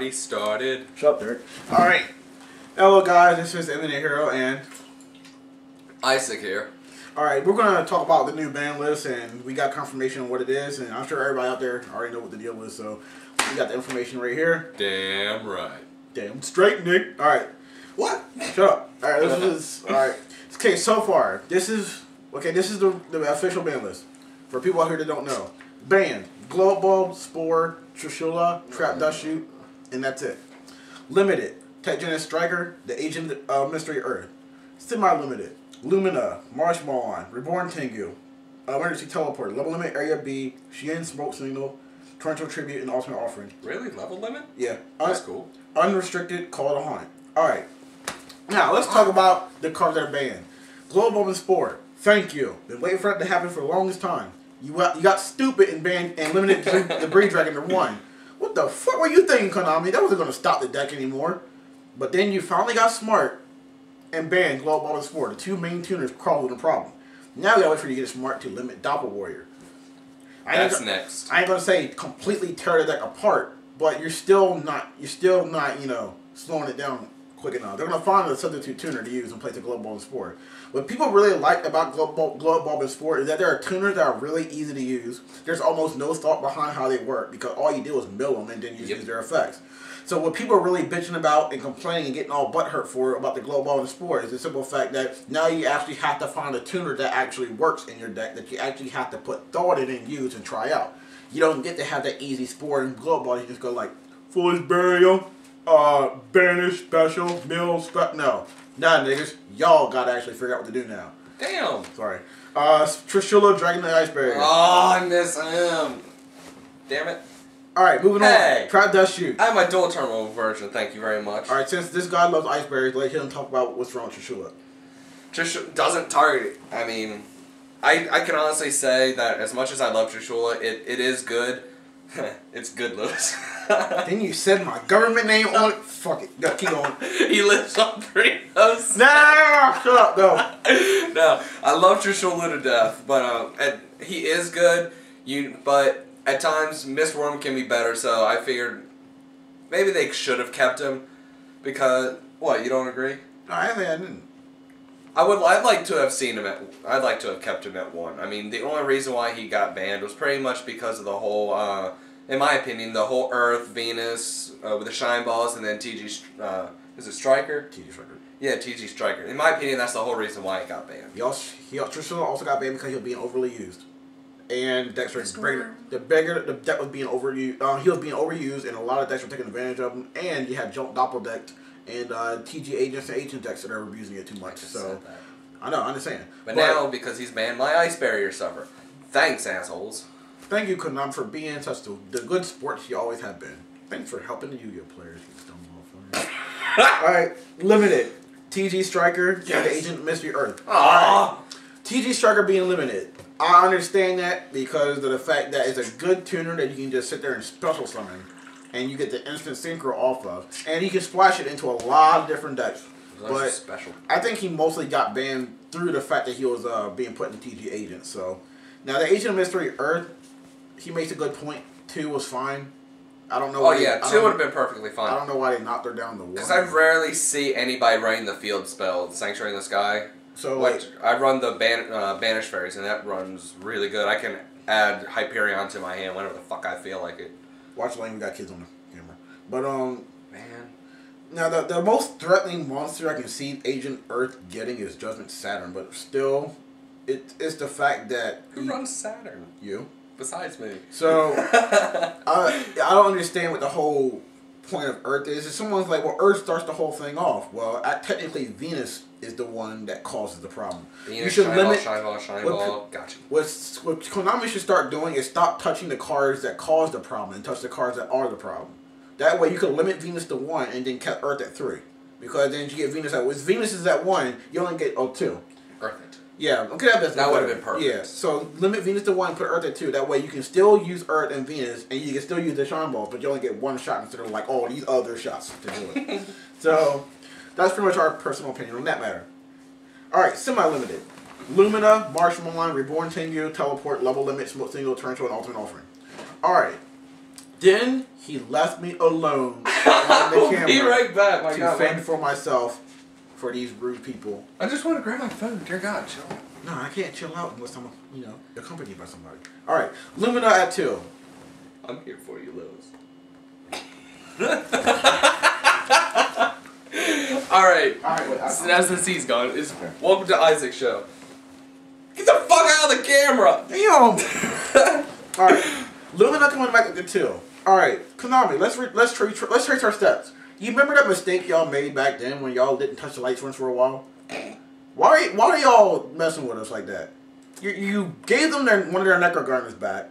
party started. Shut up, Derek. Alright. Hello, guys. This is Emient Hero and Iceic here. Alright, we're going to talk about the new ban list, and we got confirmation on what it is, and I'm sure everybody out there already know what the deal is, so we got the information right here. Damn right. Damn straight, Nick. Alright. What? Shut up. Alright, this is... Alright. Okay, so far, this is the official ban list. For people out here that don't know. Banned. Glow Bulb, Spore, Trishula, Trap Dust Shoot, and that's it. Limited. Techgenesis Striker, the Agent of Mystery Earth. Semi-limited. Lumina, Marshmallow, Reborn Tengu, Emergency Teleport, Level Limit Area B, Shien Smoke Signal, Torrential Tribute, and Ultimate Offering. Really? Level limit? Yeah. That's cool. Unrestricted Call to Haunt. Alright. Now, let's talk about the cards that are banned. Glow Bulb and Spore. Thank you. Been waiting for it to happen for the longest time. You got stupid and banned and limited the Breed Dragon to 1. What the fuck were you thinking, Konami? That wasn't going to stop the deck anymore. But then you finally got smart and banned Glow Bulb and Spore. The two main tuners caused the problem. Now we gotta wait for you to get smart to limit Doppel Warrior. That's next. I ain't gonna say completely tear the deck apart, but you're still not, you know, slowing it down quick enough. They're gonna find a substitute tuner to use and play the Glow Bulb and Spore. What people really like about Glow Bulb and Spore is that there are tuners that are really easy to use. There's almost no thought behind how they work because all you do is mill them and then you use their effects. So what people are really bitching about and complaining and getting all butthurt for about the Glow Bulb and Spore is the simple fact that now you actually have to find a tuner that actually works in your deck, that you actually have to put thought in and use and try out. You don't get to have that easy Spore and Glow Bulb. You just go like, Foolish Burial, Banish, Special, Mill, Scrap. No. Nah, niggas. Y'all gotta actually figure out what to do now. Damn. Sorry. Trishula, Dragon the Iceberg. Oh, I miss him. Damn it. Alright, moving on. Trap Dust Shoot. I have my dual turbo version, thank you very much. Alright, since this guy loves icebergs, let him talk about what's wrong with Trishula. Trishula doesn't target. I mean, I can honestly say that as much as I love Trishula, it is good. It's good, Lewis. Then you said my government name on it. Fuck it. Go, keep going. He lives on 3 hosts. No, shut up, no. No, I love Trishula to death, but he is good. But at times, Mist Worm can be better, so I figured maybe they should have kept him. Because, what, you don't agree? No, I didn't. I'd like to have seen him I'd like to have kept him at 1. I mean, the only reason why he got banned was pretty much because of the whole, in my opinion, the whole Earth, Venus, with the Shine Balls, and then TG, is it Striker? TG Striker. Yeah, TG Striker. In my opinion, that's the whole reason why he got banned. Trishula also got banned because he was being overly used. And decks were the deck was being overused. He was being overused, and a lot of decks were taking advantage of him. And you had Jump Doppel decked and TG agents and agent decks that are abusing it too much. So I know, I understand. But now because he's banned, my Ice Barrier suffer. Thanks, assholes. Thank you, Konami, for being such the good sports you always have been. Thanks for helping the Yu-Gi-Oh players. You dumb motherfucker. All right, limited TG Striker and the Agent Mystery Earth. All right. TG Striker being limited. I understand that because of the fact that it's a good tuner that you can just sit there and special summon, and you get the instant synchro off of, and you can splash it into a lot of different decks. But special. I think he mostly got banned through the fact that he was being put in TG Agent. So now the Agent of Mystery Earth, he makes a good point. 2 was fine. I don't know. Oh yeah, 2 would have been perfectly fine. I don't know why they knocked her down to 1. Because I rarely see anybody running the field spell, Sanctuary in the Sky. So I run the Banish Fairies, and that runs really good. I can add Hyperion to my hand whenever the fuck I feel like it. Watch Lane, we got kids on the camera. But man. Now the most threatening monster I can see Agent Earth getting is Judgment Saturn, but still, it's the fact that who runs Saturn? You. Besides me. So I don't understand what the whole point of Earth is. If someone's like, well, Earth starts the whole thing off. Well, technically Venus is the one that causes the problem. Venus, you should limit Shine Ball. Gotcha. What Konami should start doing is stop touching the cards that cause the problem and touch the cards that are the problem. That way you can limit Venus to 1 and then kept Earth at 3. Because then you get Venus at... If Venus is at 1, you only get 2. Earth at 2. Yeah, okay, that would have been perfect. Yeah, so limit Venus to 1, put Earth at 2. That way you can still use Earth and Venus, and you can still use the Shine Balls, but you only get 1 shot instead of like all these other shots to do it. So that's pretty much our personal opinion on that matter. Alright, semi-limited. Lumina, Marshmallow, Reborn Tengu, Teleport, Level Limit, Smoke Signal, Torrential, and Ultimate Offering. Alright. Then he left me alone on the camera. Be right back, my to God. fend for myself for these rude people. I just want to grab my phone. Dear God, chill. No, I can't chill out unless I'm, accompanied by somebody. All right, Lumina at 2. I'm here for you, Lowe's. All right. So as the C's gone, welcome to Isaac's show. Get the fuck out of the camera! Damn. All right, Lumina coming back at the 2. All right, Konami, let's trace our steps. You remember that mistake y'all made back then when y'all didn't touch the light switch for a while? Why are y'all messing with us like that? You gave them one of their Necro Garners back.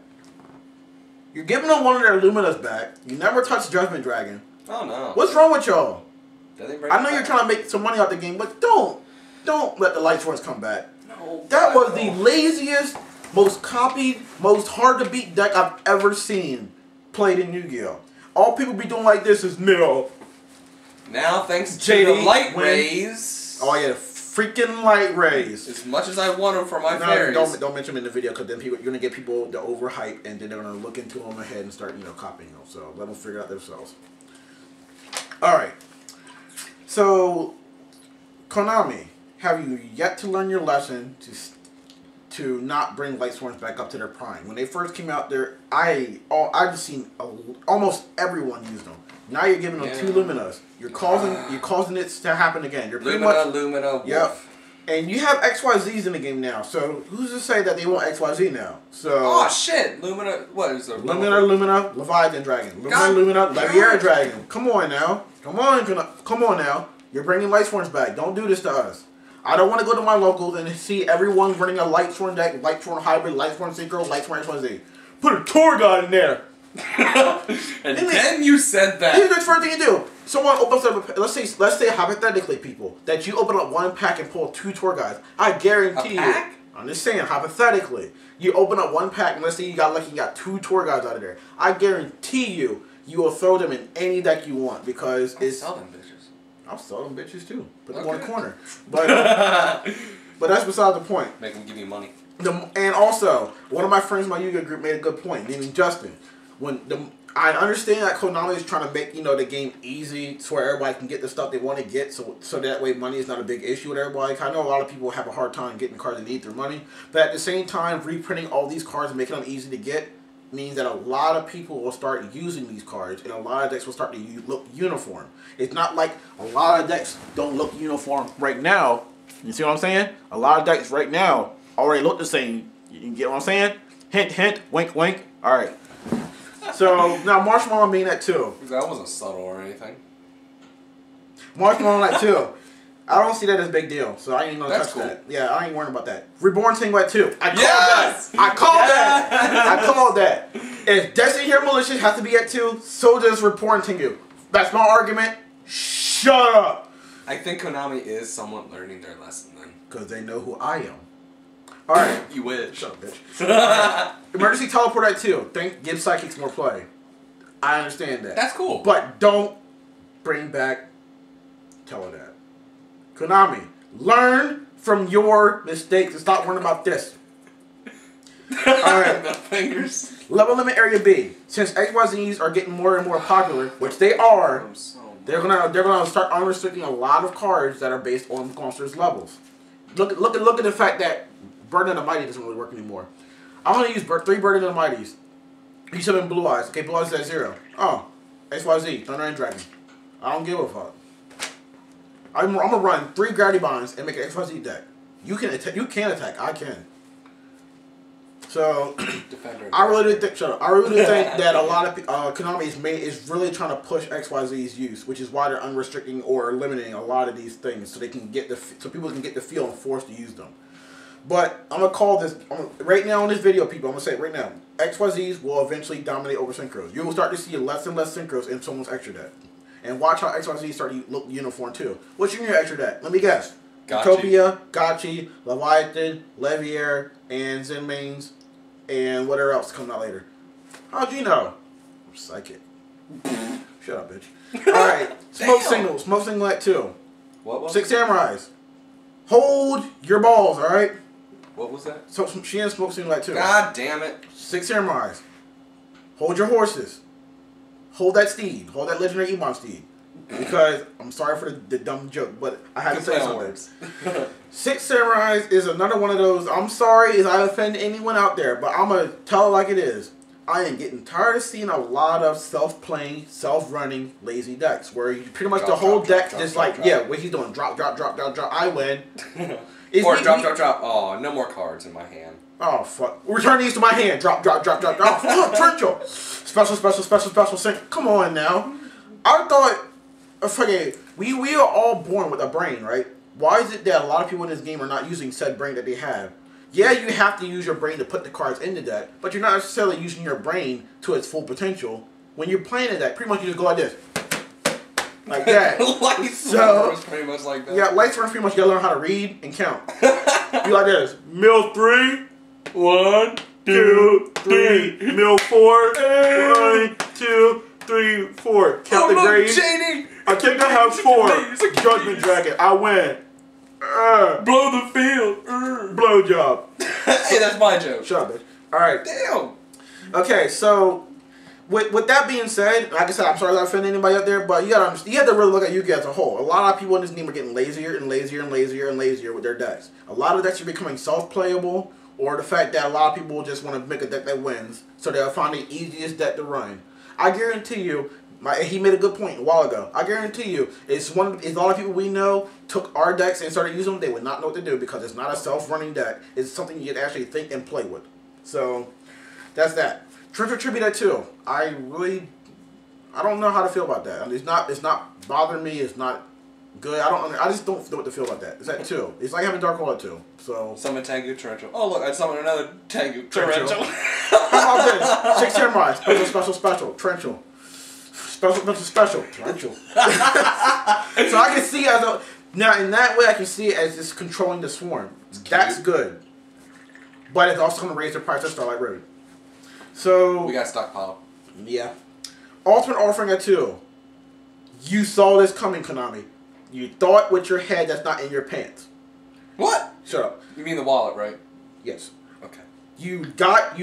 You're giving them one of their Luminas back. You never touched Judgment Dragon. Oh no. What's wrong with y'all? I know you're trying to make some money out the game, but don't let the light switch come back. No. That was the laziest, most copied, most hard to beat deck I've ever seen played in Yu-Gi-Oh! All people be doing like this is nil. Now, thanks to JD, the light rays. Oh yeah, the freaking light rays. As much as I want them for my fairies. Don't mention them in the video because then you're gonna get people to overhype and then they're gonna look into them ahead and start copying them. So let them figure it out themselves. All right. So, Konami, have you yet to learn your lesson to not bring light swords back up to their prime? When they first came out there, I've just seen almost everyone use them. Now you're giving them 2 Luminas. You're causing it to happen again. You're Lumina, yep. Wolf. And you have XYZs in the game now. So who's to say that they want XYZ now? So oh shit, Lumina. What is it? Lumina, Leviathan Dragon. Lumina, Leviera Dragon. Come on now. Come on now. You're bringing light swords back. Don't do this to us. I don't want to go to my locals and see everyone running a light sworn deck, light sworn hybrid, light sworn synchro, light sworn XYZ. Put a tour guide in there. And then you said that. Here's the first thing you do. Someone opens up. Let's say hypothetically, people, that you open up one pack and pull 2 tour guides. I guarantee you. I'm just saying hypothetically, you open up one pack and let's say you got lucky, you got 2 tour guides out of there. I guarantee you will throw them in any deck you want because it's. Sell them bitches. I'll sell them bitches too. Put them on the corner. But that's beside the point. Make them give you money. And also, one of my friends in my Yu-Gi-Oh group made a good point, named Justin. I understand that Konami is trying to make the game easy so everybody can get the stuff they want to get, so that way money is not a big issue with everybody. I know a lot of people have a hard time getting cards they need their money, but at the same time, reprinting all these cards and making them easy to get means that a lot of people will start using these cards, and a lot of decks will start to look uniform. It's not like a lot of decks don't look uniform right now. You see what I'm saying? A lot of decks right now already look the same. You get what I'm saying? Hint, hint, wink, wink. All right. So, now Marshmallow mean that too. That wasn't subtle or anything. Marshmallow like too. I don't see that as a big deal, so I ain't gonna touch that. Yeah, I ain't worrying about that. Reborn Singlet too. I called that. I called that. I called that. If Destiny Hero Malicious has to be at 2, so does Reborn Tengu. That's my argument. Shut up. I think Konami is somewhat learning their lesson then. Because they know who I am. Alright. You wish. Shut up, bitch. Emergency Teleport at 2. Give Psychics more play. I understand that. That's cool. But don't bring back Teledad. Konami, learn from your mistakes and stop worrying about this. Alright. The fingers. Level Limit Area B. Since XYZs are getting more and more popular, which they are, they're gonna start unrestricting a lot of cards that are based on monsters' levels. Look at the fact that Burden of the Mighty doesn't really work anymore. I'm gonna use 3 Burden of the Mighties. Use them in Blue Eyes. Okay, Blue Eyes is at 0. Oh, XYZ, Thunder and Dragon. I don't give a fuck. I'm gonna run 3 Gravity Bonds and make an XYZ deck. You can attack. I can. So I really do think. Shut up. I really do think that a lot of Konami is really trying to push XYZ's use, which is why they're unrestricting or limiting a lot of these things, so they can get so people can get the feel and force to use them. But I'm gonna call this right now in this video, people. I'm gonna say it right now. XYZs will eventually dominate over synchros. You will start to see less and less synchros in someone's extra deck, and watch how XYZs start to look uniform too. What's in your extra deck? Let me guess. Utopia, Gotchi, Leviathan, Levier, and Zen Mains, and whatever else coming out later. How'd you know? I'm psychic. Shut up, bitch. Alright, Smoke Signal. Smoke Signal at 2. What was 6 Samurais. Hold your balls, alright? What was that? So she has Smoke Signal at 2. God damn it. 6 Samurais. Hold your horses. hold that steed. Hold that legendary Emon steed. Because, I'm sorry for the dumb joke, but I had to say something. 6 Samurais is another one of those, I'm sorry if I offend anyone out there, but I'm going to tell it like it is. I am getting tired of seeing a lot of self-playing, self-running, lazy decks. Where you pretty much the whole deck just like, yeah, what he's doing, drop, I win. Or drop. Oh, no more cards in my hand. Oh, fuck. Return these to my hand. Drop. Oh, fuck, Trenchel. Special sync. Come on now. I thought, fucking, we are all born with a brain, right? Why is it that a lot of people in this game are not using said brain that they have? Yeah, you have to use your brain to put the cards in the deck, but you're not necessarily using your brain to its full potential. When you're playing a deck, pretty much you just go like this. Like that. Lightsworn is pretty much like that. Yeah, Lightsworn pretty much you gotta learn how to read and count. You like this. Mill 3. 1, 2, 3. Mill 4. 1, 2, 3, 4. Count the grades. I think I have 4. Judgment Dragon. I win. Blow the field. Blow job. Hey, that's my joke. Shut up, bitch. Alright. Damn. Okay, so with that being said, like I said, I'm sorry that I offended anybody out there, but you have to really look at Yu-Gi-Oh as a whole. A lot of people in this game are getting lazier and lazier with their decks. A lot of decks are becoming self-playable, or the fact that a lot of people just want to make a deck that wins, so they'll find the easiest deck to run. I guarantee you, he made a good point a while ago. I guarantee you, it's a lot of people we know took our decks and started using them. They would not know what to do because it's not a self-running deck. It's something you can actually think and play with. So that's that. Tribute that too. I don't know how to feel about that. I mean, it's not bothering me. It's not good. I just don't know what to feel about that. It's at 2. It's like having Dark Hole at 2. So summon Tengu Torrential. Oh look, I summoned another Tengu Torrential. How about this? 6 Samurai. Special. Torrential. Special. Torrential. So I can see now in that way I can see it as just controlling the swarm. That's good. But it's also going to raise the price of Starlight Road. So we got stockpile. Yeah. Ultimate Offering at 2. You saw this coming, Konami. You thought with your head that's not in your pants. What? Shut up. You mean the wallet, right? Yes. Okay. You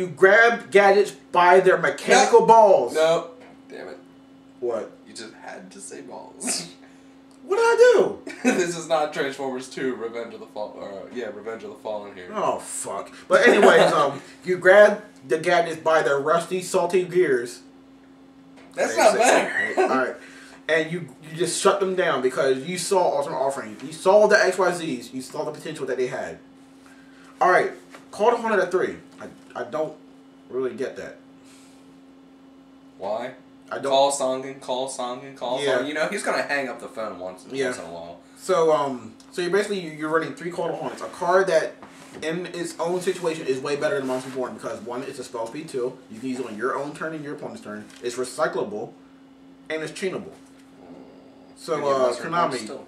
grabbed gadgets by their mechanical balls. No. Damn it. What? You just had to say balls. What did I do? This is not Transformers 2, Revenge of the Fallen here. Oh, fuck. But anyways, you grabbed the gadgets by their rusty, salty gears. That's not better. Alright. And you just shut them down because you saw Ultimate Offering. You saw the XYZs. You saw the potential that they had. Alright. Call the Haunted at 3. I don't really get that. Why? I don't. Call Songen. You know, he's going to hang up the phone once in a while. So, you're running 3 Call to Haunts. A card that, in its own situation, is way better than Monster Born because, 1, it's a spell speed, 2, you can use it on your own turn and your opponent's turn. It's recyclable, and it's chainable. So, Konami,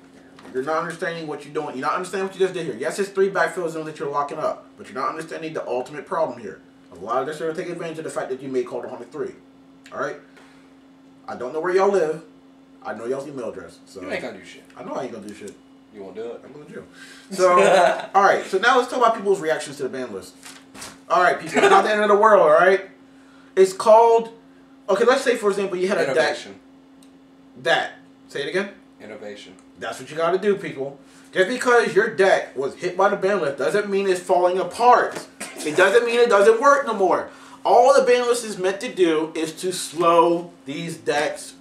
you're not understanding what you're doing. You're not understanding what you just did here. Yes, it's 3 backfill zones that you're locking up, but you're not understanding the ultimate problem here. A lot of this are going to take advantage of the fact that you made Call to Haunted 3. Alright? I don't know where y'all live. I know y'all's email address. So you ain't gonna do shit. I know I ain't gonna do shit. You won't do it? I'm gonna do. So, alright. So now let's talk about people's reactions to the ban list. Alright, people. It's not the end of the world, alright? It's called... Okay, let's say, for example, you had a Innovation. deck. Say it again? Innovation. That's what you gotta do, people. Just because your deck was hit by the ban list doesn't mean it's falling apart. It doesn't mean it doesn't work no more. All the ban list is meant to do is to slow these decks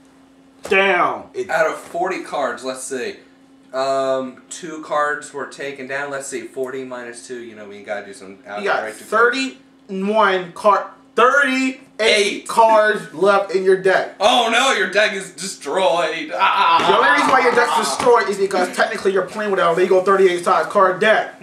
down. Out of 40 cards, let's see. 2 cards were taken down. Let's see, 40 minus 2. You know, we gotta do some. You got 31 card, 38 cards left in your deck. Oh no, your deck is destroyed. The only reason why your deck's destroyed is because technically you're playing with an illegal 38 size card deck.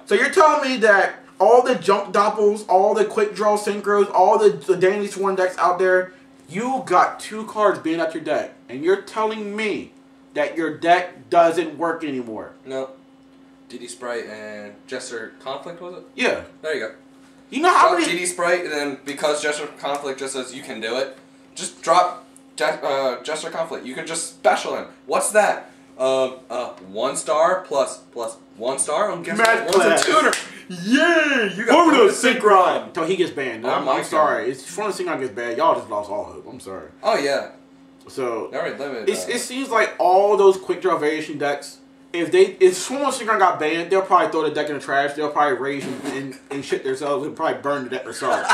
So you're telling me that all the junk doppels, all the quick draw synchros, all the Danny Sworn decks out there, you got 2 cards being out your deck. And you're telling me that your deck doesn't work anymore. No. DD Sprite and Jester Conflict, was it? Yeah. There you go. You know how many... DD Sprite, and then because Jester Conflict just says you can do it, just drop Jester Conflict. You can just special him. What's that? 1 star plus 1 star. I'm guessing one's a tuner. Yeah, you got Formula Synchron until he gets banned. Oh, I'm sorry. It's Formula Synchron gets banned. Y'all just lost all hope. I'm sorry. Oh yeah, So very limited. It seems like all those quick draw variation decks, if someone Synchron got banned, they'll probably throw the deck in the trash. They'll probably rage and shit themselves and probably burn the deck themselves.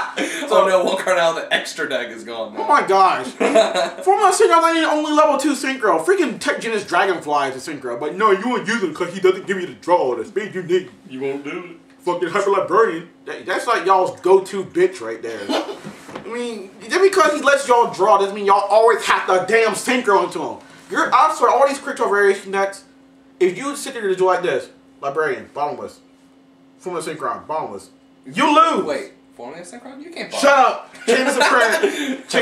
So, oh no, one card out of the extra deck is gone now. Oh my gosh. Former Synchron landing only level 2 Synchro. Freaking Tech Genus Dragonfly is a Synchro. But no, you won't use it because he doesn't give you the draw. The speed you need. You won't do it. Fucking Hyper Librarian. That's like y'all's go-to bitch right there. I mean, just because he lets y'all draw doesn't mean y'all always have to damn Synchro into him. I'm sorry, all these quick draw variation decks, if you sit there to do like this, Librarian, bottomless. Former Synchron, bottomless. You lose! Wait, Former Synchron? You can't bottom. Shut up! Change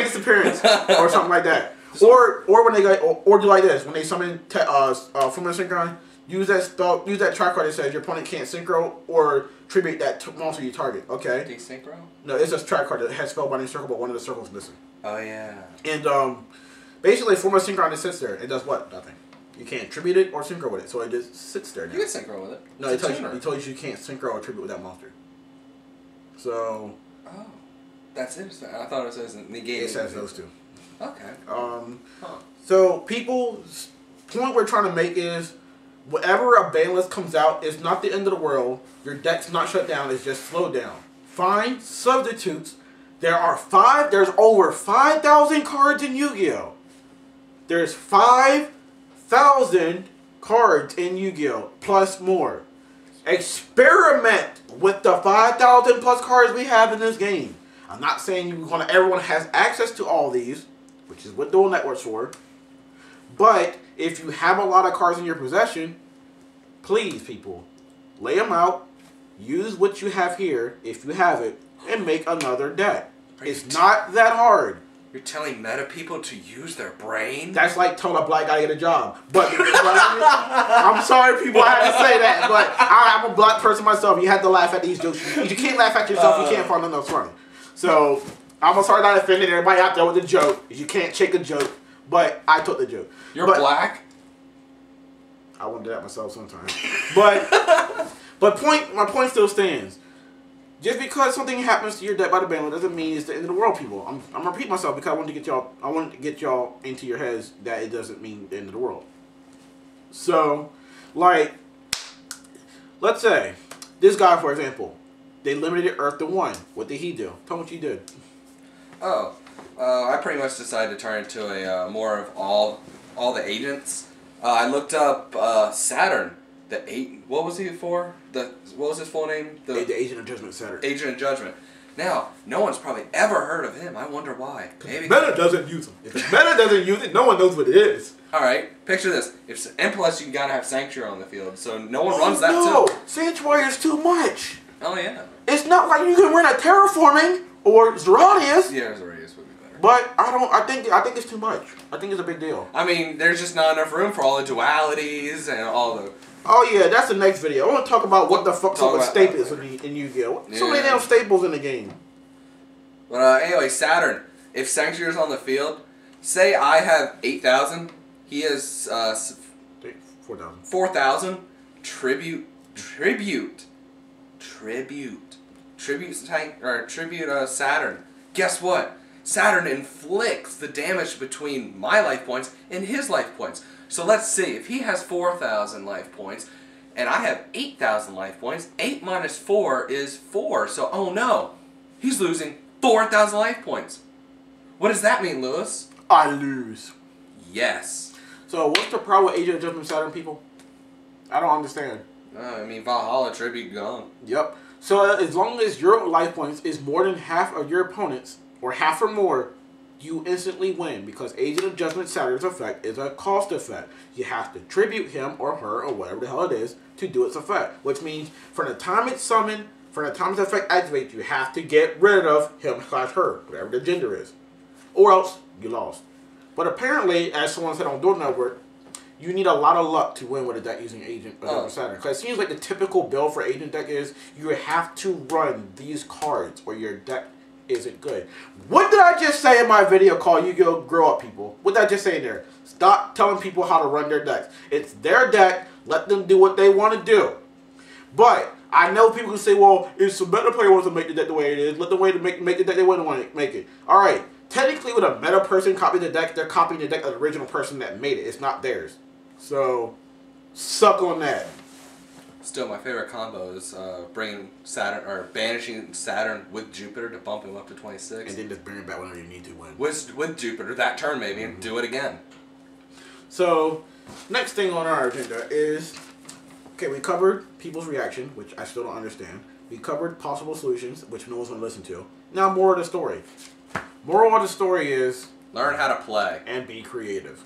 its appearance. Or something like that. Or when they go, or do like this, when they summon Former Synchron, use that spell, use that track card that says your opponent can't Synchro or tribute that monster you target, okay? De-Synchro? No, it's a track card that has Spellbinding Circle, but one of the circles missing. Oh, yeah. And, basically, Former Synchron just sits there. It does what? Nothing. You can't tribute it or Synchro with it, so it just sits there now. You can Synchro with it. No, it tells you you can't Synchro or tribute with that monster. So... Oh. That's interesting. I thought it says negate. It says those two. Okay. So, people's point we're trying to make is, whenever a ban list comes out, it's not the end of the world. Your deck's not shut down, it's just slowed down. Find substitutes. There's over 5,000 cards in Yu-Gi-Oh! There's 5,000 cards in Yu-Gi-Oh! Plus more. Experiment with the 5,000 plus cards we have in this game. I'm not saying everyone has access to all these, which is what dual network's for. But if you have a lot of cards in your possession, please, people, lay them out, use what you have here, if you have it, and make another deck. It's not that hard. You're telling meta people to use their brain? That's like telling a black guy to get a job. But I'm sorry, people, I had to say that. But I'm a black person myself. You have to laugh at these jokes. You can't laugh at yourself. You can't find nothing else funny. So I'm sorry not offending everybody out there with the joke. You can't shake a joke. But I took the joke. You're black? I want to do that myself sometimes. But my point still stands. Just because something happens to your deck by the ban doesn't mean it's the end of the world, people. I'm gonna repeat myself because I want to get y'all into your heads that it doesn't mean the end of the world. So, like, let's say this guy, for example, they limited Earth to 1. What did he do? Tell me what you did. Oh, I pretty much decided to turn into a more of all the agents. I looked up Saturn. What was he for? What was his full name? The Agent of Judgment Saturn. Agent of Judgment. Now, no one's probably ever heard of him. I wonder why. Maybe meta doesn't use him. If the meta doesn't use it, no one knows what it is. Alright, picture this. And plus, you gotta have Sanctuary on the field, so no one runs that no. too. Sanctuary is too much. Oh, yeah. It's not like you can run a Terraforming or Zeradius. Yeah, Zeradius would be better. But I think it's too much. I think it's a big deal. I mean, there's just not enough room for all the dualities and all the... Oh yeah, that's the next video. I want to talk about what the fuck's up with staples in Yu-Gi-Oh! So many damn staples in the game. But anyway, Saturn. If Sanctuary's on the field, say I have 8,000, he has 4,000. 4,000. Tribute Saturn. Guess what? Saturn inflicts the damage between my life points and his life points. So let's see, if he has 4,000 life points, and I have 8,000 life points, 8 minus 4 is 4. So, oh no, he's losing 4,000 life points. What does that mean, Lewis? I lose. Yes. So what's the problem with Agent of Judgment Saturn, people? I don't understand. I mean, Valhalla Tribute gone. Yep. So as long as your life points is more than half of your opponent's, or half or more, you instantly win, because Agent of Judgment Saturn's effect is a cost effect. You have to tribute him or her or whatever the hell it is to do its effect. Which means from the time it's summoned, from the time its effect activates, you have to get rid of him/her, whatever the gender is. Or else you lost. But apparently, as someone said on Dual Network, you need a lot of luck to win with a deck using Agent of Judgment Saturn. Because it seems like the typical build for Agent deck is you have to run these cards or your deck isn't good. What did I just say in my video called Yu-Gi-Oh! Grow Up, people? What did I just say in there? Stop telling people how to run their decks. It's their deck. Let them do what they want to do. But I know people can say, well, if some better player wants to make the deck the way it is, let them make the deck they want to make it. Alright, technically when a meta person copied the deck, they're copying the deck of the original person that made it. It's not theirs. So, suck on that. Still, my favorite combo is bringing Saturn or banishing Saturn with Jupiter to bump him up to 26, and then just bring it back whenever you need to win. With Jupiter that turn maybe, and do it again. So, next thing on our agenda is, okay, we covered people's reaction, which I still don't understand. We covered possible solutions, which no one's going to listen to. Now, more of the story. Moral of the story is, learn how to play and be creative.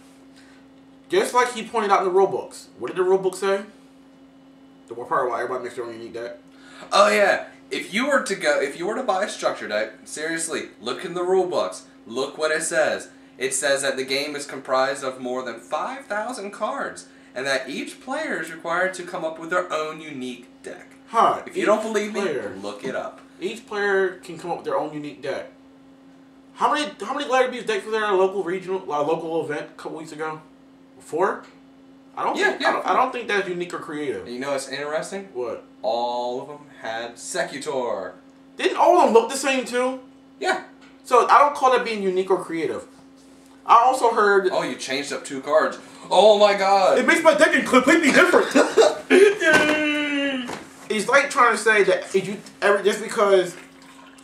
Just like he pointed out in the rule books. What did the rule book say? The one part why everybody makes their own unique deck. Oh yeah, if you were to buy a structure deck, seriously, look in the rule books. Look what it says. It says that the game is comprised of more than 5,000 cards, and that each player is required to come up with their own unique deck. Huh? If you don't believe me, look it up. Each player can come up with their own unique deck. How many Glider Beast decks were there at a local event a couple weeks ago? 4? I don't think that's unique or creative. And you know what's interesting? What? All of them had Secutor. Didn't all of them look the same too? Yeah. So I don't call that being unique or creative. I also heard... Oh, you changed up 2 cards. Oh my god. It makes my deck completely different. It's like trying to say that just because...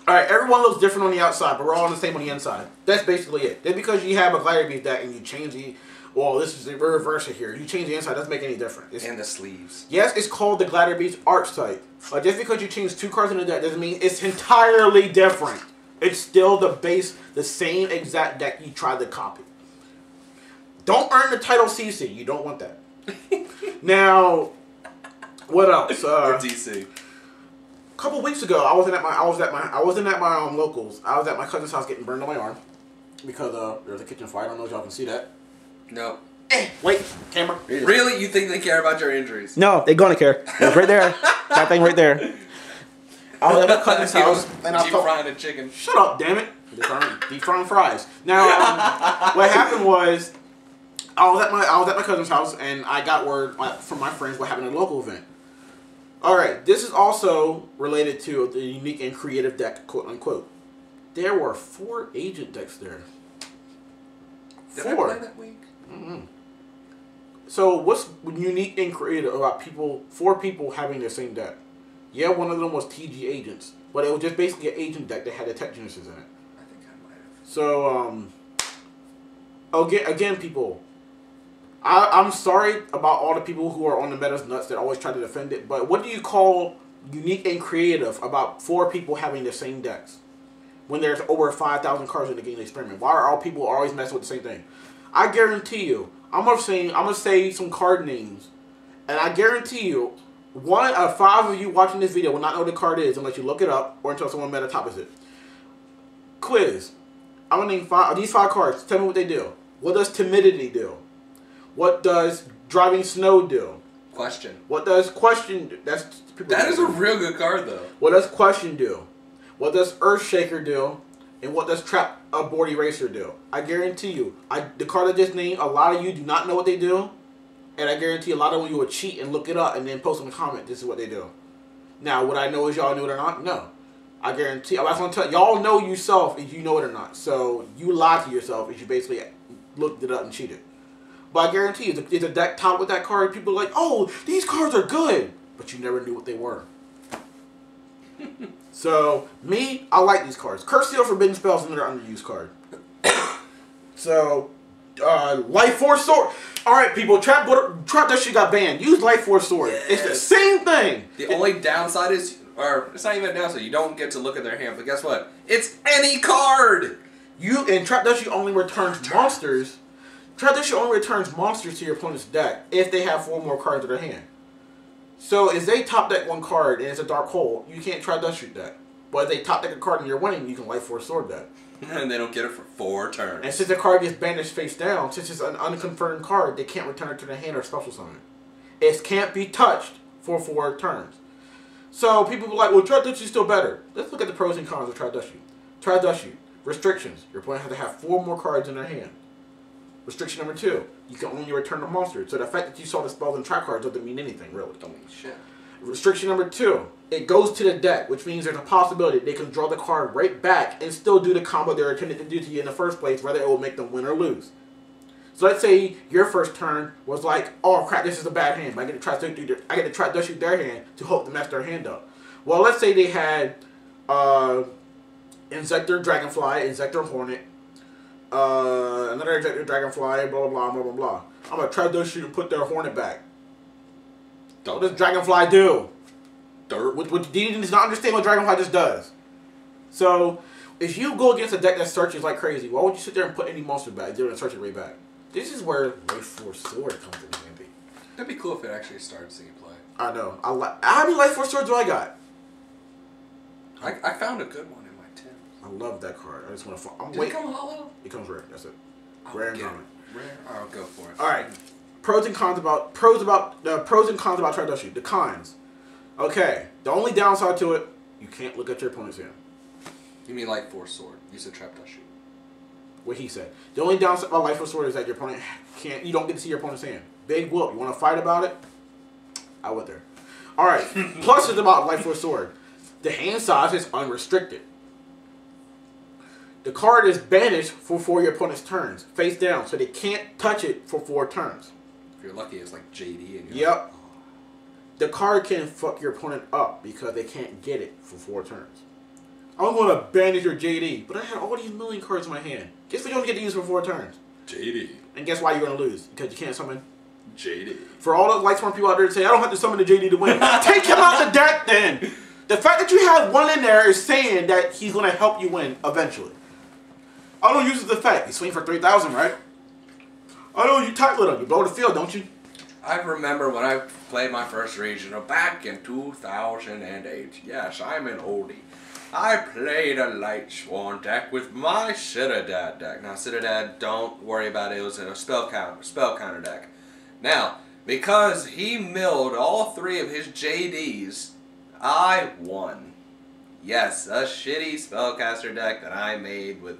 Alright, everyone looks different on the outside, but we're all the same on the inside. That's basically it. Just because you have a Glider Beast deck and you change the... Well, this is the reverse here. You change the inside, doesn't make any difference. And the sleeves. Yes, it's called the Glider Beast archetype. But just because you change 2 cards in the deck doesn't mean it's entirely different. It's still the same exact deck you tried to copy. Don't earn the title CC. You don't want that. Now, what else? Or DC. A couple weeks ago, I wasn't at my locals. I was at my cousin's house getting burned on my arm because there's a kitchen fire. I don't know if y'all can see that. No. Wait, camera. Really? You think they care about your injuries? No, they're gonna care. It's right there. That thing right there. I was at my cousin's house and I was frying a chicken. Shut up, damn it! Deep frying fries. Now, what happened was, I was at my cousin's house and I got word from my friends what happened at a local event. All right, this is also related to the unique and creative deck, quote unquote. There were 4 agent decks there. Did I play that week? Mm-hmm. So what's unique and creative about 4 people having the same deck? Yeah, one of them was TG agents, but it was just basically an agent deck that had the Tech Genesis in it. I think I might have. So, again, people, I'm sorry about all the people who are on the meta's nuts that always try to defend it, but what do you call unique and creative about 4 people having the same decks when there's over 5,000 cards in the game experiment? Why are all people always messing with the same thing? I guarantee you, I'm gonna say some card names, and I guarantee you, 1 out of 5 of you watching this video will not know what the card is unless you look it up or until someone meta tops it. Quiz. I'm gonna name these 5 cards. Tell me what they do. What does Timidity do? What does Driving Snow do? Question. What does Question do? That is a real good card, though. What does Question do? What does Earthshaker do? And what does Trap a Board Eraser do? I guarantee you, the card I just named, a lot of you do not know what they do. And I guarantee a lot of you will cheat and look it up and then post in the comment, this is what they do. Now, would I know if y'all knew it or not? No. I guarantee, I'm going to tell y'all know yourself if you know it or not. So, you lie to yourself if you basically looked it up and cheated. But I guarantee you, if the deck top with that card, people are like, oh, these cards are good. But you never knew what they were. So, me, I like these cards. Curse Seal, Forbidden Spell is another underused card. So, Life Force Sword. Alright, people, Trap that shit got banned. Use Life Force Sword. Yes. It's the same thing. The only downside is, or it's not even a downside, you don't get to look at their hand, but guess what? It's any card! And Trap Dusty only returns monsters. Trap Dusty only returns monsters to your opponent's deck if they have 4 more cards in their hand. So if they top deck 1 card and it's a Dark Hole, you can't Trap Dust Shoot that. But if they top deck a card and you're winning, you can Life Force Sword that. And they don't get it for 4 turns. And since the card gets banished face down, since it's an unconfirmed card, they can't return it to their hand or special summon it. It can't be touched for 4 turns. So people are like, well, Trap Dust Shoot is still better. Let's look at the pros and cons of Trap Dust Shoot. Trap Dust Shoot. Restrictions. Your opponent has to have 4 more cards in their hand. Restriction number 2. You can only return a monster. So the fact that you saw the spells and trap cards doesn't mean anything, really. Don't mean shit. Restriction number 2. It goes to the deck, which means there's a possibility they can draw the card right back and still do the combo they're intended to do to you in the first place, whether it will make them win or lose. So let's say your first turn was like, oh crap, this is a bad hand. I get to try to shoot their hand to hope to mess their hand up. Well, let's say they had Insector Dragonfly, Insector Hornet, another Insector Dragonfly, blah blah blah blah blah blah. I'm gonna try to shoot and put their Hornet back. What does Dragonfly do? Dirt. What do you not understand what Dragonfly just does? So if you go against a deck that searches like crazy, why would you sit there and put any monster back? You're gonna search it right back. This is where Life Force Sword comes in handy. That'd be cool if it actually started seeing play. I know. How many Life Force Swords do I got? I found a good one in my tin. I love that card. I just want to. Does it come hollow? It comes rare. That's it. Rare and common. Rare. I'll go for it. All right. Pros and cons about Tradashi. The cons. Okay. The only downside to it, you can't look at your opponent's hand. You mean Life Force Sword? You said Trapdashi. What he said. The only downside about Life Force Sword is that your opponent can't. You don't get to see your opponent's hand. Big whoop. You want to fight about it? I went there. All right. Plus is about Life Force Sword. The hand size is unrestricted. The card is banished for 4 of your opponent's turns, face down, so they can't touch it for 4 turns. If you're lucky, it's like JD. And yep. Like, oh. The card can fuck your opponent up because they can't get it for 4 turns. I'm going to banish your JD, but I had all these million cards in my hand. Guess what you don't get to use for 4 turns? JD. And guess why you're going to lose? Because you can't summon JD. For all the Lightsworn people out there that say, I don't have to summon the JD to win. Take him out the deck then! The fact that you have one in there is saying that he's going to help you win eventually. I don't use the effect. You swing for 3,000, right? I know you tight little. You blow the field, don't you? I remember when I played my first regional back in 2008. Yes, I'm an oldie. I played a Lightsworn deck with my Citadad deck. Now, Citadad, don't worry about it. It was a spell counter deck. Now, because he milled all 3 of his JDs, I won. Yes, a shitty spellcaster deck that I made with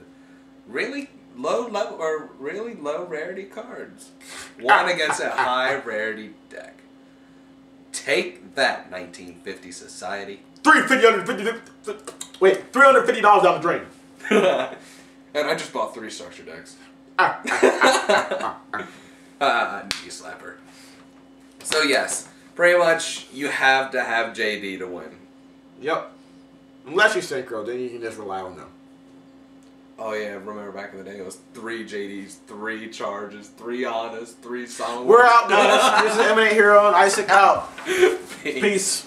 really low level or really low rarity cards. Won against a high rarity deck. Take that, 1950 society. $350 down the drain. And I just bought 3 starter decks. Knee slapper. So yes, pretty much you have to have JD to win. Yep. Unless you synchro, then you can just rely on them. Oh yeah, remember back in the day it was 3 JDs, 3 charges, 3 honest, 3 songs. We're out, guys. This is Emient Hero and Iceic out. Peace.